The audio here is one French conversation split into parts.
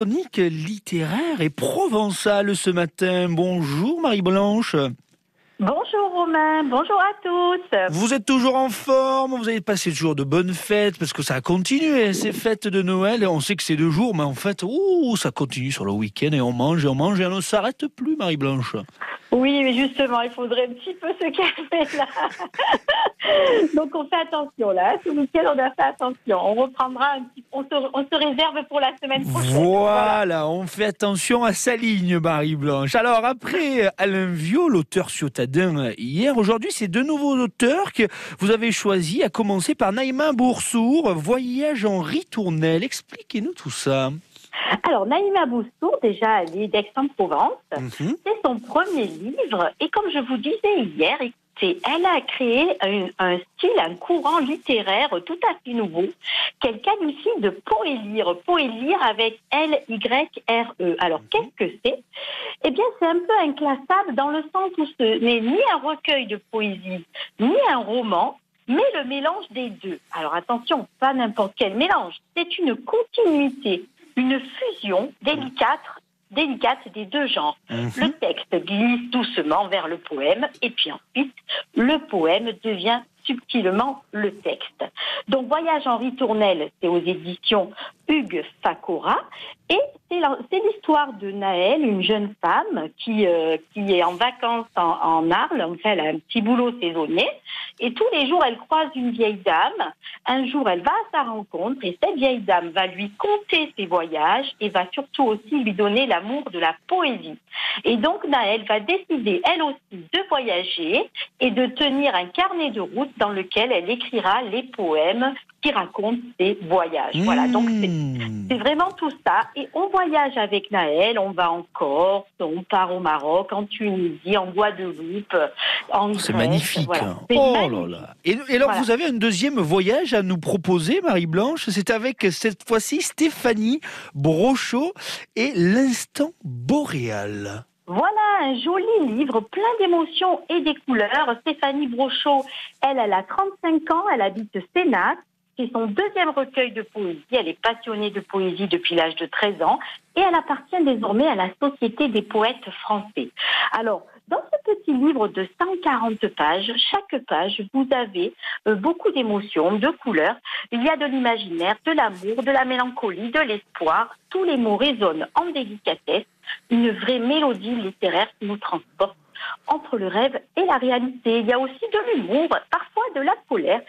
Chronique littéraire et provençale ce matin. Bonjour Marie-Blanche. Bonjour Romain, bonjour à tous. Vous êtes toujours en forme, vous avez passé toujours de bonnes fêtes, parce que ça a continué, ces fêtes de Noël. Et on sait que c'est 2 jours, mais en fait, ça continue sur le week-end et on mange et on mange et on ne s'arrête plus, Marie-Blanche. Oui, mais justement, il faudrait un petit peu se calmer là. Donc on fait attention là. Ce week-end, on a fait attention. On reprendra un petit, on se réserve pour la semaine prochaine. Voilà, on fait attention à sa ligne, Marie-Blanche. Alors après Alain Viault, l'auteur ciotadin hier, aujourd'hui c'est 2 nouveaux auteurs que vous avez choisis, à commencer par Naïma Boursour, Voyage en ritournelle. Expliquez-nous tout ça. Alors, Naïma Boursour, déjà, elle est d'Aix-en-Provence. C'est son premier livre. Et comme je vous disais hier, écoutez, elle a créé un style, un courant littéraire tout à fait nouveau, qu'elle qualifie de poélire. Poélire avec L-Y-R-E. Alors, qu'est-ce que c'est? Eh bien, c'est un peu inclassable dans le sens où ce n'est ni un recueil de poésie, ni un roman, mais le mélange des deux. Alors, attention, pas n'importe quel mélange. C'est une continuité, une fusion délicate des deux genres. Le texte glisse doucement vers le poème et puis ensuite, le poème devient subtilement le texte. Donc, Voyage en ritournelle, c'est aux éditions Hugues Facora et c'est l'histoire de Naëlle, une jeune femme qui est en vacances en Arles. Enfin, elle a un petit boulot saisonnier et tous les jours, elle croise une vieille dame. Un jour, elle va à sa rencontre et cette vieille dame va lui conter ses voyages et va surtout aussi lui donner l'amour de la poésie. Et donc, Naëlle va décider, elle aussi, de voyager et de tenir un carnet de route dans lequel elle écrira les poèmes qui racontent ses voyages. Voilà, donc c'est vraiment tout ça. Et on voyage avec Naëlle, on va en Corse, on part au Maroc, en Tunisie, en Guadeloupe, en Grèce. C'est magnifique. Voilà. Là là. Et alors, voilà. Vous avez un deuxième voyage à nous proposer, Marie-Blanche. C'est avec, cette fois-ci, Stéphanie Brochot et l'Instant Boréal. Voilà un joli livre, plein d'émotions et des couleurs. Stéphanie Brochot, elle a 35 ans, elle habite Sénac. C'est son deuxième recueil de poésie. Elle est passionnée de poésie depuis l'âge de 13 ans et elle appartient désormais à la Société des poètes français. Alors, dans ce petit livre de 140 pages, chaque page, vous avez beaucoup d'émotions, de couleurs. Il y a de l'imaginaire, de l'amour, de la mélancolie, de l'espoir. Tous les mots résonnent en délicatesse. Une vraie mélodie littéraire qui nous transporte entre le rêve et la réalité. Il y a aussi de l'humour, parfois de la colère.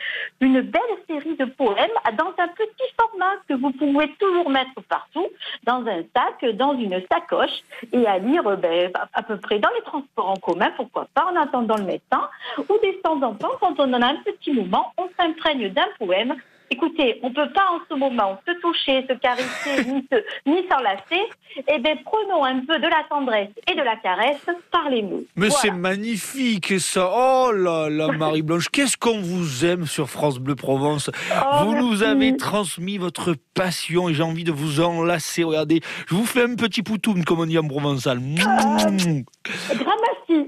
Une belle série de poèmes dans un petit format que vous pouvez toujours mettre partout, dans un sac, dans une sacoche, et à lire à peu près dans les transports en commun, pourquoi pas, en attendant le médecin, ou de temps en temps, quand on en a un petit moment, on s'imprègne d'un poème. Écoutez, on ne peut pas en ce moment se toucher, se caresser, ni s'enlacer. Eh bien, prenons un peu de la tendresse et de la caresse par les mots. Mais voilà. C'est magnifique ça. Oh là là, Marie-Blanche, qu'est-ce qu'on vous aime sur France Bleu Provence. Vous Merci. nous avez transmis votre passion et j'ai envie de vous enlacer. Regardez, je vous fais un petit poutoum, comme on dit en provençal. Gramassi.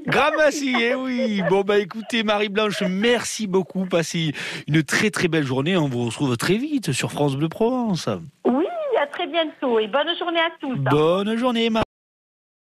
Gramassi, eh oui. Bon, écoutez, Marie-Blanche, merci beaucoup. Passez une très très belle journée. On vous retrouve très vite sur France Bleu Provence. Oui, à très bientôt et bonne journée à tous. Bonne journée, Marie.